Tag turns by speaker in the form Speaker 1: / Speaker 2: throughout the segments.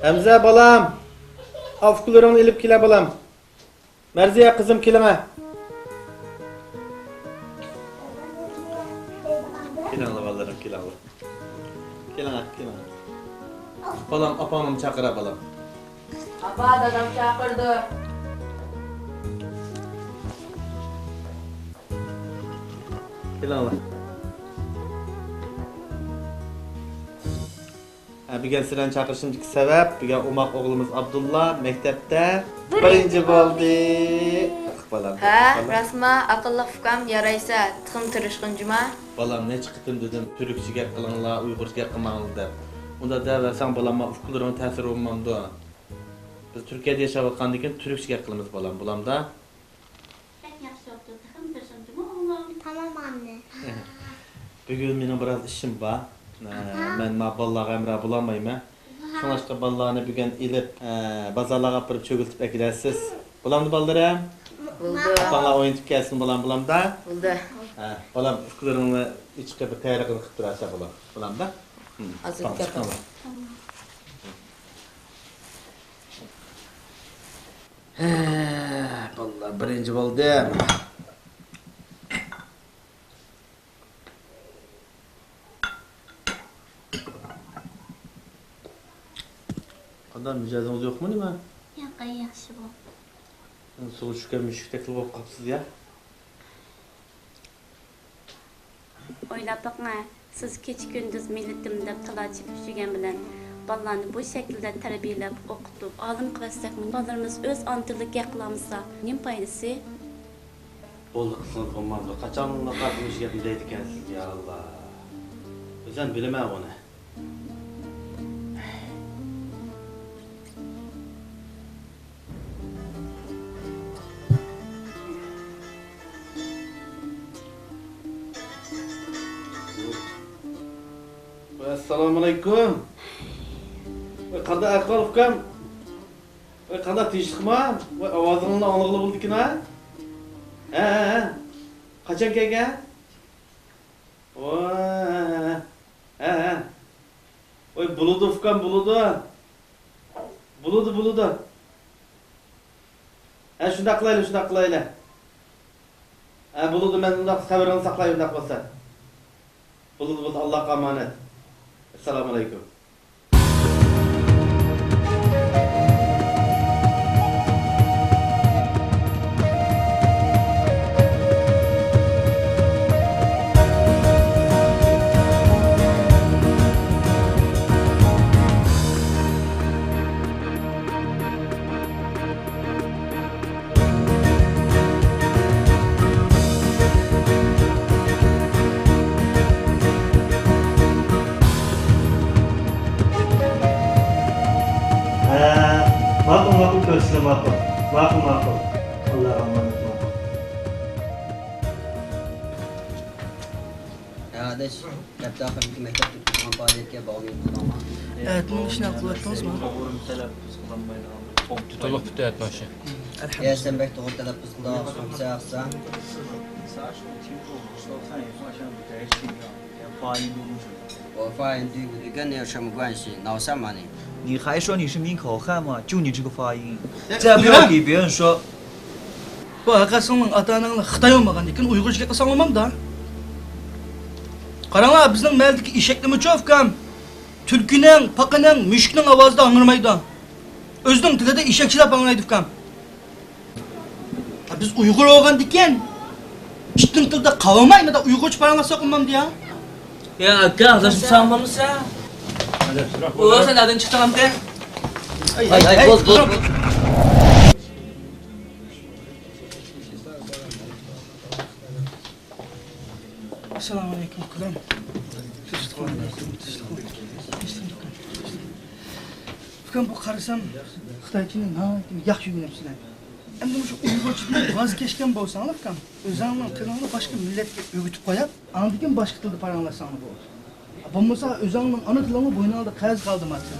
Speaker 1: Emze balam. Afkularını ilip kile balam. Merziye kızım kileme. Kilanla ballarım kilanla. Kilana. Balam apamım çakıra balam.
Speaker 2: Apa dadam çağırdı.
Speaker 1: Kilanla. Bir gen siren çakırışındaki sebep, bir gen umak oğlumuz Abdullah mektepte birinci oldu. Balam.
Speaker 2: Ha, rasma akıllı fukam yaraysa tıkım tırışkın cuma.
Speaker 1: Balam ne çıktım dedim, Türkçe gel kılınla, Uygurca gel kılmanlı dep. Onda da versen balama ufkularının tesiri olmamdı. Biz Türkiye'de yaşavatkan diken Türkçe gel kılımız balam. Bulamda.
Speaker 3: Tamam anne.
Speaker 1: Bugün benim biraz işim var. Ben ballağı emre bulamayım. Sonuçta ballağını bugün ilip bazarlığa yapıp çögültüp eklersiz. Bulamdı ballarım.
Speaker 2: Buldu.
Speaker 1: Bana oyun tip gelsin bulamda.
Speaker 2: Buldu.
Speaker 1: Balam ufkularını içki bir kayra kılıp durarsa bulamda.
Speaker 2: Azıcık yapalım.
Speaker 1: Vallahi birinci oldu. Adam mücadele yok mu değil mi?
Speaker 3: Yok yaxşı bu.
Speaker 1: Soğuşken müşktekli olup kapsız ya.
Speaker 4: Oylap bakma, siz keç gündüz milletim dep talaçıp üşügen bilen ballarını bu şekilde terbiyelep, okutup, alım kılasak mı? Ballarımız öz antırlık yakılamızsa, nim paydası?
Speaker 1: Bolluk sınıf olmaz mı? Kaçanla kalkmış yapındaydı kendisiz ya Allah. Özen bilemem onu. Assalamu alaikum. Ve kada akval ufkam. Ve kada tişkma. Ve avazının anlıqlı buldu ki ne? He. Kaçan gelgen? He. Oy buludu ufkam buludu. Buludu. He şunda kılayla. He buludu ben undaq sabirini saklayı undaq bolsa. Buludu Allah'a emanet. Esselamu Aleyküm. Makul görsün makul. Makul. Allah'a emanet makul.
Speaker 5: Ya kardeş, hep daha bir mektep tutma faaliyetine bağlıyım ama.
Speaker 6: Evet, bunun işini akıl ettiniz mi?
Speaker 7: Tutuluk bütün etmişi.
Speaker 5: Eğer sen belki doğru telaffuz kılarsın, sayarsan.我发现对跟你有什么关系？闹什么呢？
Speaker 8: 你还说你是闽口汉吗？就你这个发音，再不要给别人说。
Speaker 6: Bu arkasının atanın Xitay olmagan ekan Uygurca qilsam da. Qaranglar, bizning maldagi eshakni cho'fkam. Tulkining, paqining, mushukning ovozida angirmaydi. O'zining tilida eshakchilab anglaydi ukam. Biz Uyg'ur olgan ekan. Kitning tilida qavmaymi da Uyg'urcha paranglasak olmamdi ya.
Speaker 9: Ya aka, adashib sanmamisa? O sen nereden çıktın amca?
Speaker 5: Hay, boz.
Speaker 6: Assalomu alaykum ukalar. Ukam bu qarasam Xitoychining yaxshi o'rganibsizlar. Endi o'sha Uyg'urchadan voz kechgan bo'lsanglar ukam, o'zingning tilingni boshqa millatga o'rgatib qo'yib, andikin boshqa tilda paranglasanglar bo'ladi. Bo'lmasa o'zingning ona tilingni bo'yningda qarz qoldirmasin.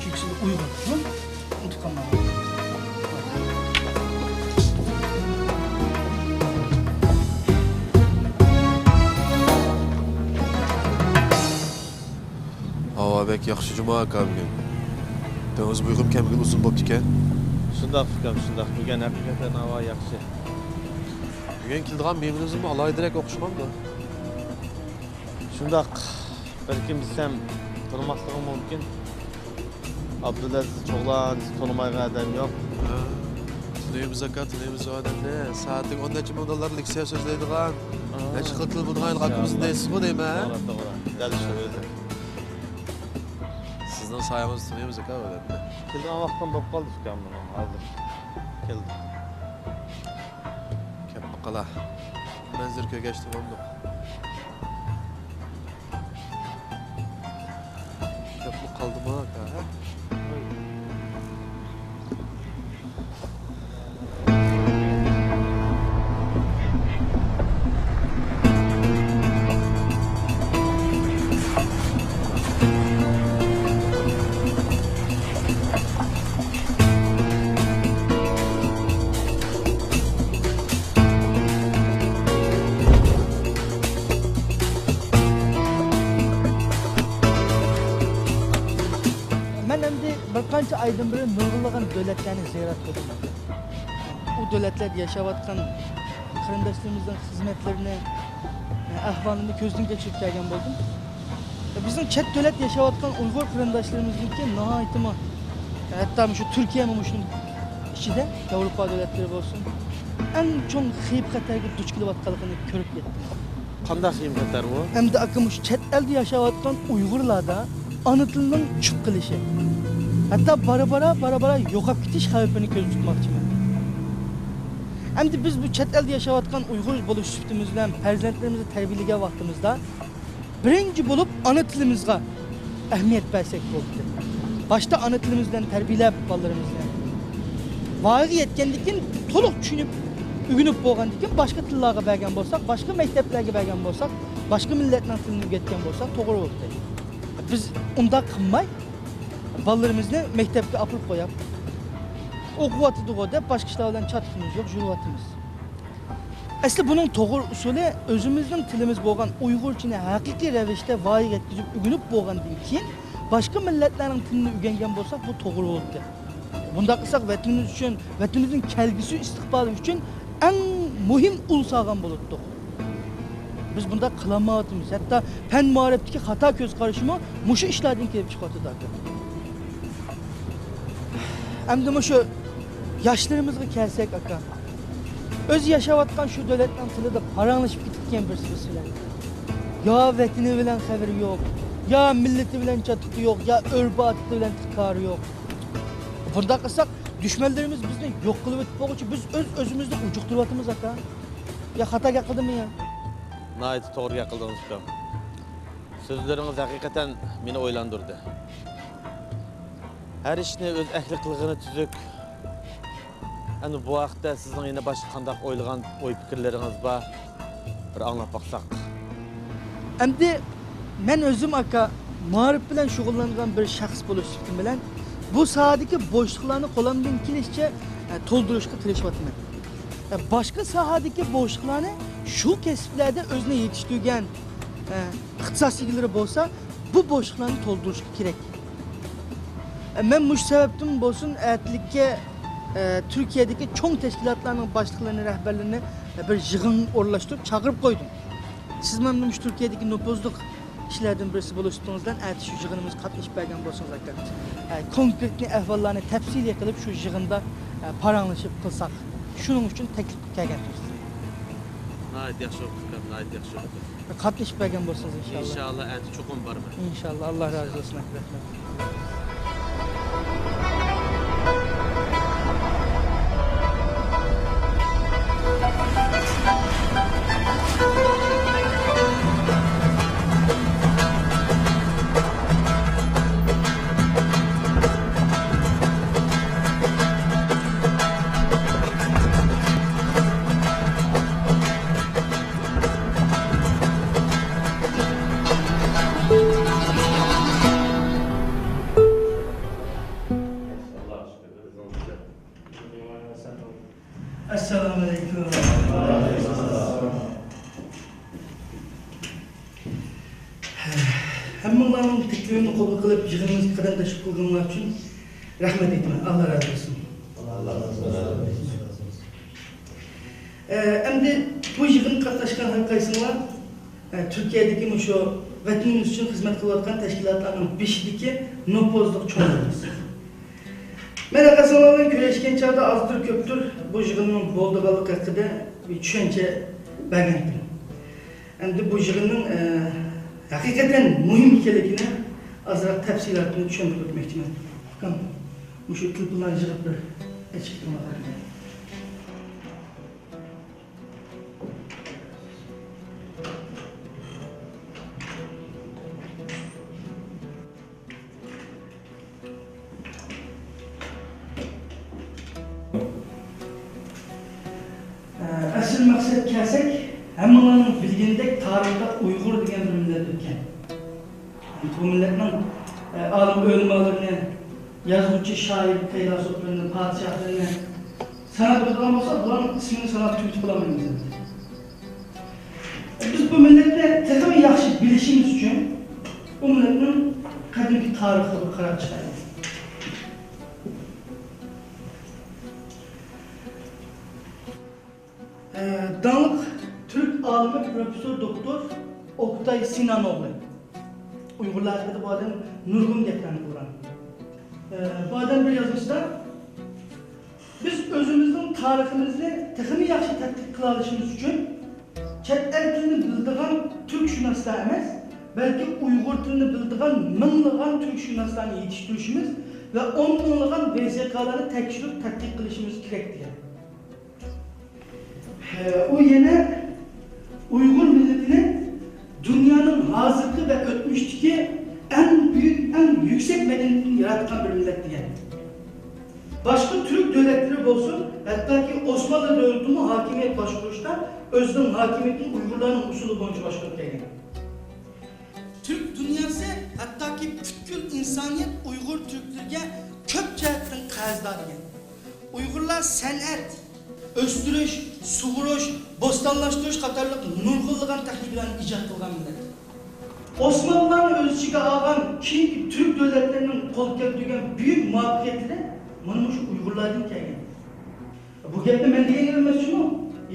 Speaker 6: Chunki siz Uyg'ur, unutib qolmang.
Speaker 10: Hava bek yaxshi juma aka bugün.
Speaker 7: Deniz buyruğum kemgin uzun boptu eken.
Speaker 1: Şundaq fikam, şundaq. Bugün hakikaten hava yaxşı.
Speaker 7: Bugün kildiğen meminizmi alay direkt okuşmam da.
Speaker 1: Şundaq. Belki bilsem tanımaslığım mümkün. Abdülaziz çoğlan, tanımayga adam yok.
Speaker 7: Tanıyımız aka, tanıyımız o adam ne? Saatlik 10 neçe modalar likseye sözleydiğen. Neçe kıtıl budağın hakkımızın neysiz bu değil mi?
Speaker 1: Doğru. Deli şu özü.
Speaker 7: Sizden sayamızı tanıyımız aka o adam ne?
Speaker 1: Kildiğin vaktan bop kaldı fikam bunu. Aldım. Kildim.
Speaker 7: Kep bakala. Ben zirköy geçtim onu. Kep bu kaldı mı aka ha?
Speaker 6: Ben endi bir qancha aydan beri nurg'unlagan davlatlarni ziyorat qildim. U davlatlar yashayotgan qarindoshlarimizning xizmatlarini, ahvolini ko'zdan kechirib kelgan bo'ldim. Bizning chet davlat yashayotgan Uyg'ur qarindoshlarimizninki nihoyatmi, hatto shu Turkiya ham shuning ichida Yevropa davlatlari bo'lsin, eng cho'ng xavf-xatarga duch kelayotganligini ko'rib yetdim.
Speaker 1: Qanday xiymatlar bu?
Speaker 6: Endi akam shu chet elda yashayotgan Uyg'urlarda ana tilining tushib qilishi, hatto bara-bara yo'qolib ketish xavfini ko'z tutmoqchiman. Endi biz bu chet elda yashayotgan Uyg'ur bo'lish sifatimiz bilan farzandlarimizni tarbiyalagan vaqtimizda birinchi bo'lib ana tilimizga ahamiyat bersak bo'ladi. Boshda ana tilimiz bilan tarbiyalab bolalarimizni voyaga yetgandan keyin to'liq tushunib, o'rganib bo'lgandan keyin boshqa tillarga bergan bo'lsak, boshqa maktablarga bergan bo'lsak, boshqa millatning tilini o'rgatgan bo'lsak to'g'ri bo'ladi. Biz unda qilmay bolalarimizni maktabga olib qo'yib, o'qiyotdiq deb boshqa ishlar bilan chatimiz yo'q, yuryapmiz. Asli buning to'g'ri usuli o'zimizning tilimiz bo'lgan Uyg'urchani haqiqiy ravishda voyaga yetkazib o'rganib bo'lgandan keyin boshqa millatlarning tilini o'rgangan bo'lsak, bu to'g'ri bo'ladi. Bunda qilsak vatanimiz uchun, vatanimizning kelgusi istiqboli uchun eng muhim ul sog'an bo'ladi. Biz bunda qilolmayapmiz. Hatto fan ma'rifdagi xato ko'z qarashimi mushu ishlardan kelib chiqyapti. Endi shu yoshlarimizga kelsak aka. O'z yashayotgan shu davlatning tilida paranglashib ketgan birisi bilan. Yo vatani bilan xabari yo'q, yo millati bilan chatiqi yo'q, yo urf-odat bilan tiqari yo'q. Bunda qilsak dushmanlarimiz bizni yo'q qilib o'tib qo'yguchi biz o'zimizni ujuqtiryapmiz aka. Ya xato qildimmi ya?
Speaker 1: Nayet doğru yakıldınız fikam. Sözleriniz hakikaten beni oylandırdı. Her işini öz ehliklığını tüzük. Yani bu vakitte sizin yine başka kandak oylayan oy fikirleriniz var. Bir anlap baksak.
Speaker 6: Endi men o'zim aka ma'rif bilan shug'ullangan bir shaxs bo'lishim bilan bu sohadagi bo'shliqlarni qo'limdan kelishicha to'ldirishga tirishayapman. Boshqa sohadagi bo'shliqlarni shu kasblarda o'zini yetishtirgan ixtisoslilari bo'lsa, bu bo'shliqlarni to'ldirish kerak. Men mush sababdan bo'lsin, atlikka Turkiyadagi cho'ng tashkilotlarning boshliqlarini, rahbarlarini bir yig'in o'rlashtirib chaqirib qo'ydim. Siz mana mush Turkiyadagi nopozliq ishlardan birisi bo'lishingizddan aytish shu yig'inimiz qatnashib bergan bo'lsangiz aka. Konkretni ahvollarni tafsiliy qilib shu yig'inda paranglashib qilsak, shuning uchun taklif qilganmiz.
Speaker 1: Nayet yaxshi fikam, nayet yaxshi fikam.
Speaker 6: Qatnashib bergan bo'lsangiz inshaalloh.
Speaker 1: İnşallah eti çokum barmı?
Speaker 6: İnşallah. Allah razı olsun rahmat. Esselamu Aleyküm. Hammalarning teklifini qabul qilib, yig'inimiz qarindosh bo'lganlar uchun Rahmet etmen, Allah razı olsun.
Speaker 1: Allah razı olsun.
Speaker 6: Endi bu yığın katlaşkan halkaysınlar, Türkiye'deki şu vatanımız için hizmet kılayotgan teşkilatlarının beşideki nopozluk çoğunluğumuz. Ben arkasından güreşken çağda azdır köptür bu yığının bolduğalık hakkında bir düşünce belirttim. Endi bu yığının hakikaten mühim ikeligini azırak tefsilatını düşündürüp etmektedir. Bakın, bu şu tılpılan yığıp bir açıklama var. Asıl maksat kelsek, hammalarning bilgindek tarixda Uyg'ur degan bir millat o'tgan. Bu millatning olim o'limalarni, yozuvchi, shoir, faylasuflarni, podshohlarni sanab o'tgan bo'lsa, bularning ismini sanab tugitib qolmaymiz. Biz bu millatni texmi yaxshi bilishimiz uchun bu millatning qadimgi tarixiga bir qarab chiqaylik. Danlık Türk alimi Profesör Doktor Oktay Sinanoğlu. Uygurlarda bu adam nurgun getiren kuran. Bu adam bir yazmışta biz özümüzün tarihimizni texmi yaxshi tadqiq qila olishimiz uchun chet el tilini bildigan Türkşünaslar emas, belki Uygur tilini bildigan minglagan Türkşünaslarni yetishtirishimiz ve 10 minglagan VSK'larni tekshirib tadqiq qilishimiz kerak degan. O yine Uygur milletinin dünyanın hazırlığı ve ötmüşteki en büyük, en yüksek medeniyetini yaratan bir millet diye. Başka Türk devletleri olsun, hatta ki Osmanlı devletinin hakimiyet başvuruşta özden hakimiyetin Uygurların usulü boyunca başvurulduğu. Türk dünyası, hatta ki bütün insaniyet Uygur Türklerine köp cihetten qarzlar diye. Uygurlar sanat, östürüş, sug'urish, bo'stonlashtirish qatorliq nurg'unlagan texnikalarni ijod qilgan millat. Osmanlılarni o'z ichiga olgan keyingi Türk davlatlarining qo'l keltirgan buyuk muvaffaqiyatini mana shu Uyg'urlardan kelgan. Bu gapni men degan emas shuni,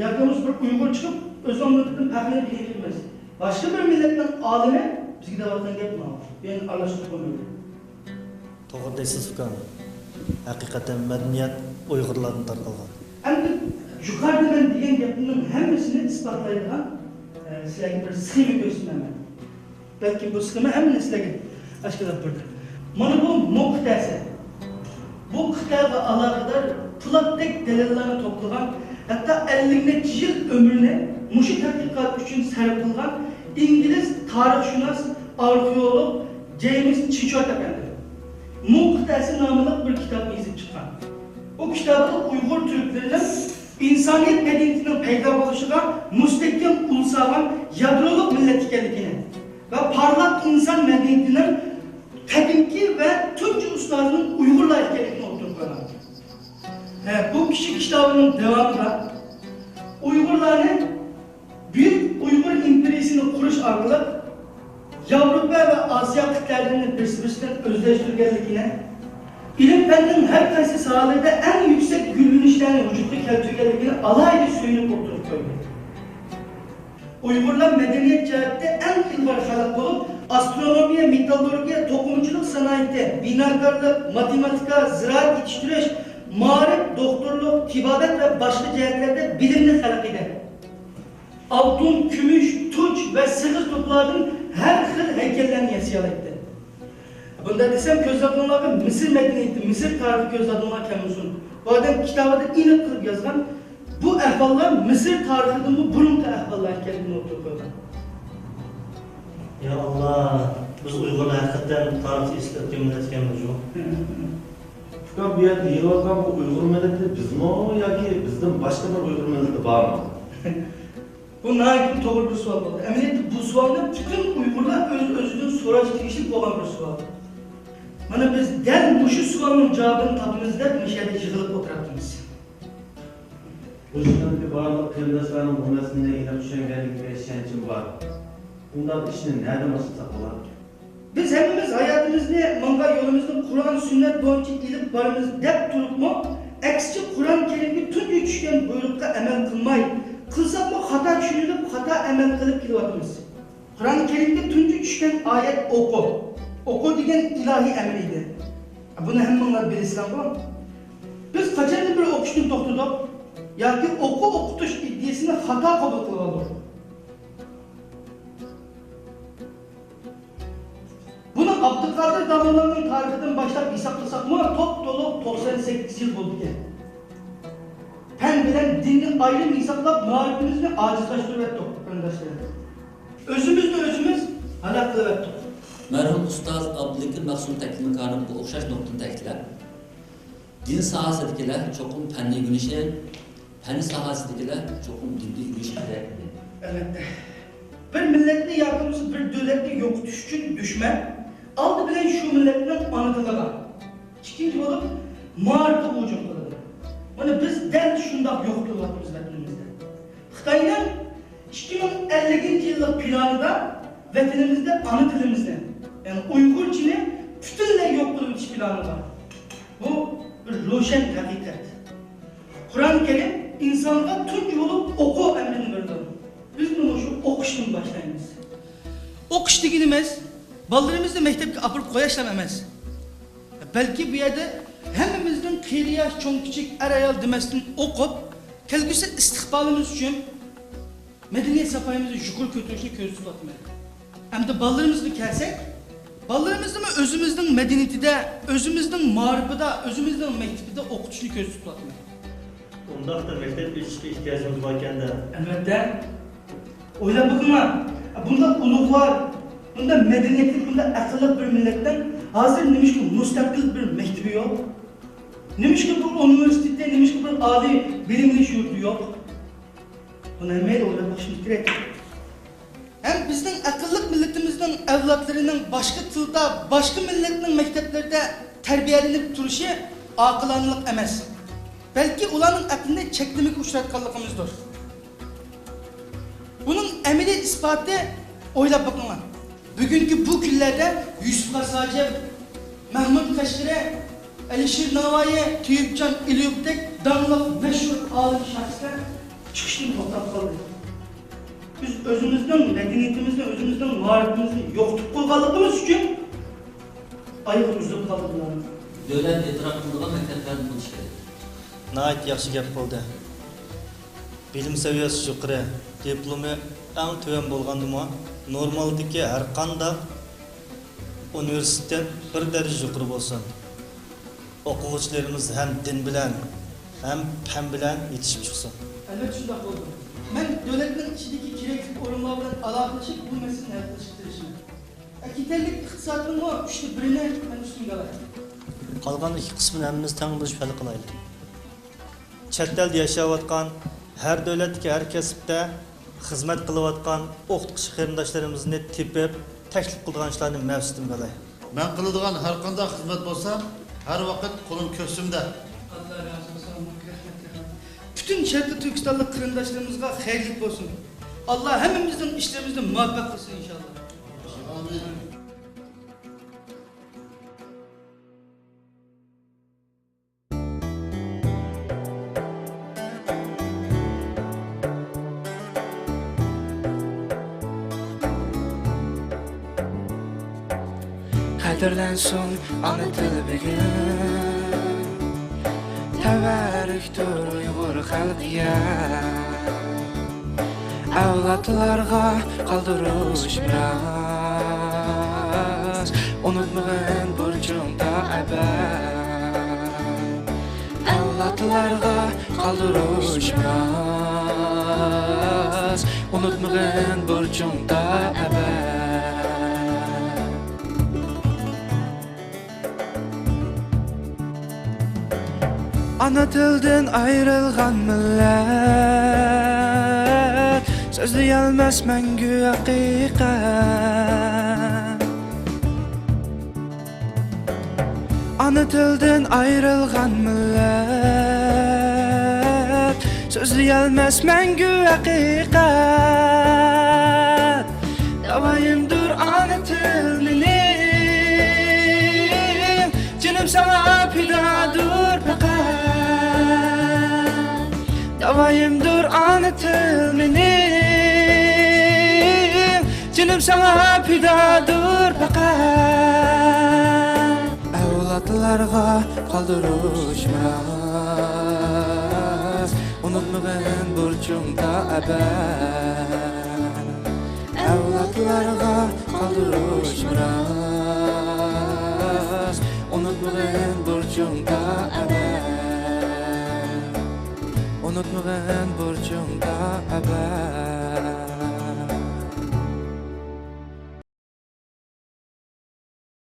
Speaker 6: yoki bir Uyg'ur chiqib o'z millatidan faxrlanib degan emas. Boshqa bir millatning olimi bizga deyotgan gap bu. Men aralashtirib qo'ymayman.
Speaker 10: To'g'ri deysiz uka. Haqiqatan madaniyat Uyg'urlardan tarqalgan.
Speaker 6: Endi yuqorida men degan gapimning hammasini isbotlaydigan sizlarga bir sxema ko'rsataman. Balki bu sxema hammani sizlarga tashkilot berdi. Mana bu muqtasi. Bu qit'aga aloqador pulatdek dalillarni to'plagan, hatto 50 yil ömrünü mushu tadqiqot uchun sarf qilgan İngiliz tarixshunos, arxeolog James Chichot efendi. Muqtasi nomli bir kitobni yozib chiqqan. O kitabda Uygur Türklerinin insaniyet medeniyetinin paydo bo'lishiga mustahkam ulsagan yadroluk millet ekanligini ve parlak insan medeniyetinin qadimki ve tunç ustalarının Uygurlar ekanligini o'tirib qo'ygan. Bu kishi kitabının devamında Uygurlarning büyük Uygur imperiyasini qurish orqali Avrupa ve Asya qit'alarini bir-biridan o'zlashtirganligini, İlim fennin her qaysi sahalarda en yüksek gülünüşlerini vücutta keltirganligini alayda suyunib o'tirib qo'ygan. Uygurlar medeniyet cihette en ilg'or xalq bo'lib, astronomiya, metallurgiya, to'qimchilik sanoati, binokorlik, matematika, ziraat yetishtirish, ma'rif, doktorluk, tibobat ve başka jihatlarda bilimli xalq edi. Altun, kumush, tunç ve sig'iz to'plardan her xil haykallarni yasayolaydi. Bunda desem közladığımlarga Mısır medeniyeti, Mısır tarihi közladığımlar kemusun. Bu adam kitabında iniq qilib yazgan, bu ahvollar Mısır tarihidan bu burunqi ahvollar ekanligini o'tirib qo'ygan.
Speaker 10: Ya Allah, biz Uyg'urlar haqiqatan tarixni eslatgan millat ekanmiz.
Speaker 1: Uka bu yerda yig'ilgan bu Uyg'ur millati bizmi yoki bizdan boshqa bir Uyg'ur millati bormi?
Speaker 6: Bu naykin to'g'ri bir savol bo'ldi. Amaliyotda bu savolni bütün Uyg'urlar o'z-o'zidan so'rash tegishli bo'lgan bir savol. Mana biz dal mushu savolning javobini topamiz deb mishada yig'ilib o'tiribmiz.
Speaker 1: O'zimizga barliq qildoshlarning bu narsani aniq tushunganligiga ishonchim bor. Bundan ishni nada boshlasak bo'ladi?
Speaker 6: Biz hepimiz hayatımızda manga yolumuzni Kur'an sünnet boyunca ilip barımız dep turup mu? Aksice Kur'an Kerim'de tuncu düşken buyrukka emel kılmay. Kılsak mı hata düşünülüp hata emel kılıp kilovatımız. Kur'an-ı Kerim'de tuncu düşken ayet oku. Oku degen ilahi emriydi. Bunu hemmanlar bilirsin bu. Biz kaçarlı bir okuştun toktuduk. Ya ki oku okutuş iddiasını hata kabul kılalım. Bunu Abdülkadir Davalı'nın tarihinden başlayıp hesaplasak mı top dolu 98 yıl oldu ki. Pen bilen dinin ayrım hesaplap marifimizni acizlaştırıp öndaşlarım. Özümüz halak kılıp.
Speaker 9: Merhum Ustaz Abdülkadir Maksum Tekin'in karnı bu okşaş noktunu tekler. Din sahasındakiler çokum penni güneşen, penni sahasındakiler çokum dindi güneşen.
Speaker 6: Evet. Bir milletli yardımcısı bir devletli yok düşün düşme. Aldı bilen şu milletten anıtılaga. İkinci olup mağarda ucum kılıdı. Yani biz del şundak yok kılvatımız vatanimizde. Xitay'ın 2050 yıllık planında vatanimizde anı tilimizde. Yani Uygurçini bütünle yok kılmış planı var. Bu bir roşen hakikat. Kur'an-ı Kerim insanlığa tunç olup oku emrini verdi. Biz bunu şu okuştan başlayınız. Okuş deginimiz, ballarımızda mektepke apırıp koyaşlam emez. Belki bir yerde hemimizden kıyri yaş, çoğun küçük, er ayal demesinden okup, kelgüsü istikbalimiz için medeniyet sapayımızı şükür kötülüşünü közü tutatmayı. Hem de ballarımızı kelsek, ballarımızda mı özümüzden medeniyetide, özümüzden mağribida, özümüzden mektebide okutuşunu közü tutatmayı.
Speaker 10: Ondaq da mektep ilişki ihtiyacımız varken de.
Speaker 6: Elbette. Oylap bakınlar. Bunda uluklar, bunda medeniyetlik, bunda akıllı bir milletten hazır neymiş ki müstakil bir mektebi yok. Neymiş ki bu üniversitede, neymiş ki bir âli bilimli şuurdu yok. Buna emeğiyle oylap bakışımız direkt. Hem bizden akıllık milletimizden evlatlarının başka tılda, başka milletinin mekteplerde terbiyelenip duruşu akılanlık emez. Belki ulanın aklında çeklimik uçratkanlığımızdır. Bunun emeli ispatı oylap bakınlar. Bugünkü bu günlerde Yusuf Asacev, Mahmud Kaşire, Alişir Navai, Tüyüpcan İlyup'tek damlık meşhur alim şahslar çıkışını toprak kaldı. Biz özümüzden, medeniyetimizden, özümüzden mağribimizden yokluk koygalığımız için ayıp üzüp kaldı bunların.
Speaker 9: Devlet etrafında mekteplerini buluş gerek.
Speaker 11: Nait yaxshi gap bo'ldi. Bilim saviyasi yuqori, diplomi eng tuvan bo'lgandimi, normaldagi har qanday universitet bir daraja yuqori bo'lsin. O'quvchilarimiz ham din bilan, ham fan bilan yetishib chiqsin.
Speaker 6: Elbette şunda oldu. Ben devletin içindeki kireklik orumlarla alakalaşıp bu meselenin yaklaşıktırışım. Akitellik iktisadının o üçte birine ben üstün kalay.
Speaker 11: Qolgan ikki qismini hammamiz teng bo'lishib hal qilaylik. Chet elda yashayotgan, har davlatdagi har kasbda xizmat qilayotgan o'qituvchi qarindoshlarimizni tepib, taklif qilgan ishlarni mavzudim qalay.
Speaker 12: Men qiladigan har qanday xizmat bo'lsa, har vaqt qo'lim ko'ksimda.
Speaker 6: Allah razı olsun. Bütün şartlı Türkistanlı kırındaşlarımızga hayırlık olsun. Allah hepimizin işlerimizde muvaffak olsun inşallah.
Speaker 12: Amin.
Speaker 13: Qadrlansin ona tili bugün. Tabarrukdir Uyg'ur xalqiga. Avlodlarga qoldirish miras, unutmagan burchingda abad. Avlodlarga qoldirish miras, unutmagan burchingda abad. Ana tilden ayrılgan millet sözleyemez mengü hakikat. Ana tilden ayrılgan millet sözleyemez mengü hakikat. Davayımdır ana tilini Davayımdır ana til menin Canım sana pidadır fakat Evlatlarga kaldırışmaz Unutmagın burcumda ebed Evlatlarga kaldırışmaz Unutmagın burcumda ebed Unutmagın burcumda ebed